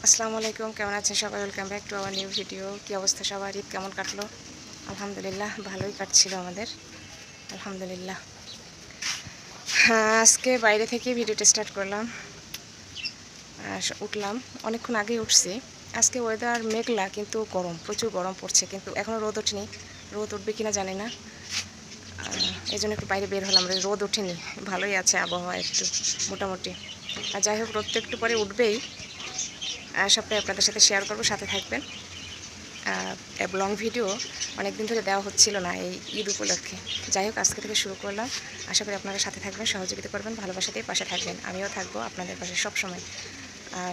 আসসালামু আলাইকুম, কেমন আছেন সবাই? Welcome back to our new video. কী অবস্থা সবার? ঈদ কেমন কাটলো? আলহামদুলিল্লাহ ভালোই কাটছিল আমাদের, আলহামদুলিল্লাহ। হ্যাঁ, আজকে বাইরে থেকে ভিডিওটা স্টার্ট করলাম। উঠলাম অনেকক্ষণ আগেই উঠছি। আজকে ওয়েদার মেঘলা কিন্তু গরম, প্রচুর গরম পড়ছে, কিন্তু এখনও রোদ ওঠেনি। রোদ উঠবে কিনা জানি না, এই জন্য একটু বাইরে বের হলাম। রোদ ওঠেনি, ভালোই আছে আবহাওয়া একটু মোটামুটি। আর যাই হোক, রোদ তো একটু পরে উঠবেই। সবটাই আপনাদের সাথে শেয়ার করবো, সাথে থাকবেন। লং ভিডিও অনেক দিন ধরে দেওয়া হচ্ছিল না এই ঈদ উপলক্ষে। যাই হোক, আজকে থেকে শুরু করলাম। আশা করি আপনারা সাথে থাকবেন, সহযোগিতা করবেন, ভালোবাসা দিয়ে পাশে থাকবেন। আমিও থাকবো আপনাদের পাশে সবসময়।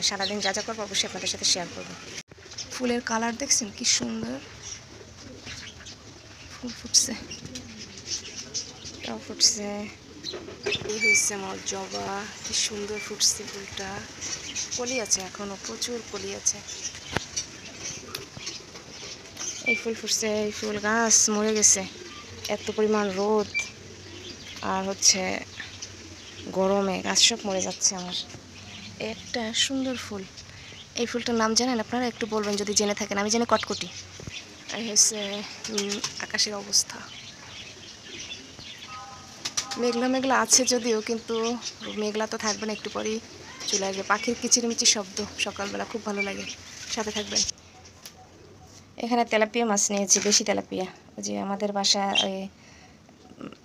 সারাদিন যা যা করবো অবশ্যই আপনাদের সাথে শেয়ার করব। ফুলের কালার দেখছেন কি সুন্দর, ফুল ফুটছে, ফুটছে। এই হয়েছে আমার জবা, কি সুন্দর ফুটছে ফুলটা। কলি আছে এখনও, প্রচুর কলি আছে। এই ফুল ফুটছে, এই ফুল গাছ মরে গেছে, এত পরিমাণ রোদ আর হচ্ছে গরমে গাছ সব মরে যাচ্ছে আমার। একটা সুন্দর ফুল, এই ফুলটার নাম জানেন আপনারা? একটু বলবেন যদি জেনে থাকেন। আমি জানি কটকটি। এই হচ্ছে আকাশের অবস্থা। মেঘলা মেঘলা আছে যদিও, কিন্তু মেঘলা তো থাকবে না, একটু পরেই চলে আসবে। পাখির কিচিরমিচির শব্দ সকালবেলা খুব ভালো লাগে। সাথে থাকবেন। এখানে তেলাপিয়া মাছ নিয়েছি, বেশি তেলাপিয়া। ওই যে আমাদের বাসা ওই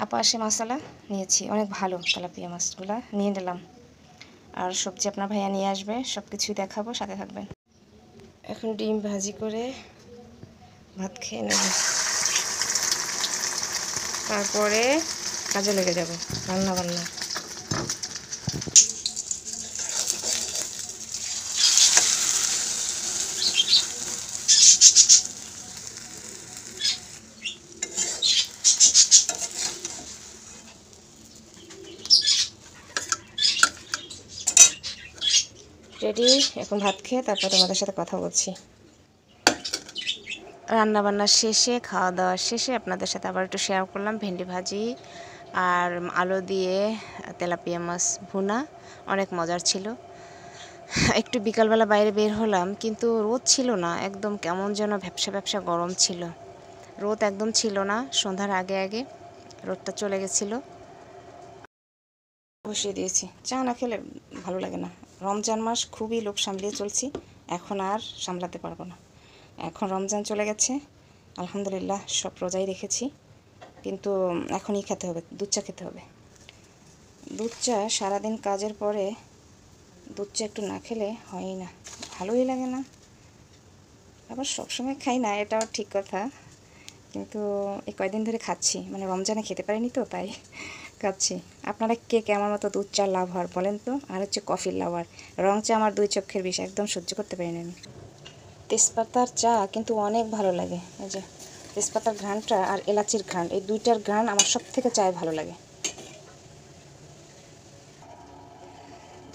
আপা আসে মশলা নিয়েছি, অনেক ভালো তেলাপিয়া মাছগুলো নিয়ে নিলাম। আর সবজি আপনার ভাইয়া নিয়ে আসবে, সব কিছুই দেখাবো, সাথে থাকবেন। এখন ডিম ভাজি করে ভাত খেয়ে নেব, তারপরে কাজে লেগে যাব রান্না বান্না। রেডি, এখন ভাত খেয়ে তারপর তোমাদের সাথে কথা বলছি। রান্নাবান্না শেষে, খাওয়া দাওয়া শেষে আপনাদের সাথে আবার একটু শেয়ার করলাম। ভেন্ডি ভাজি আর আলু দিয়ে তেলাপিয়া মাছ ভুনা, অনেক মজার ছিল। একটু বিকালবেলা বাইরে বের হলাম, কিন্তু রোদ ছিল না, একদম কেমন যেন ভ্যাপসা ভ্যাপসা গরম ছিল। রোদ একদম ছিল না, সন্ধ্যার আগে আগে রোদটা চলে গেছিলো। বসিয়ে দিয়েছি, চা না খেলে ভালো লাগে না। রমজান মাস খুবই লোক সামলিয়ে চলছি, এখন আর সামলাতে পারবো না। এখন রমজান চলে গেছে, আলহামদুলিল্লাহ সব রোজাই রেখেছি, কিন্তু এখনই খেতে হবে, দুধ চা খেতে হবে। দুধ চা সারাদিন কাজের পরে দুধ চা একটু না খেলে হয়ই না, ভালোই লাগে না। আবার সবসময় খাই না, এটাও ঠিক কথা, কিন্তু এই কয়দিন ধরে খাচ্ছি, মানে রমজানে খেতে পারিনি তো তাই খাচ্ছি। আপনারা কে কে আমার মতো দুধ চা লাভার বলেন তো? আর হচ্ছে কফির লাভার। রং চা আমার দুই চক্ষের বিষ, একদম সহ্য করতে পারি না আমি। তেজপাতার চা কিন্তু অনেক ভালো লাগে। এই যে তেজপাতার ঘ্রাণটা আর এলাচির ঘ্রাণ, এই দুইটার ঘ্রাণ আমার সব থেকে চায় ভালো লাগে।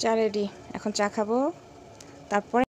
চা রেডি, এখন চা খাবো, তারপরে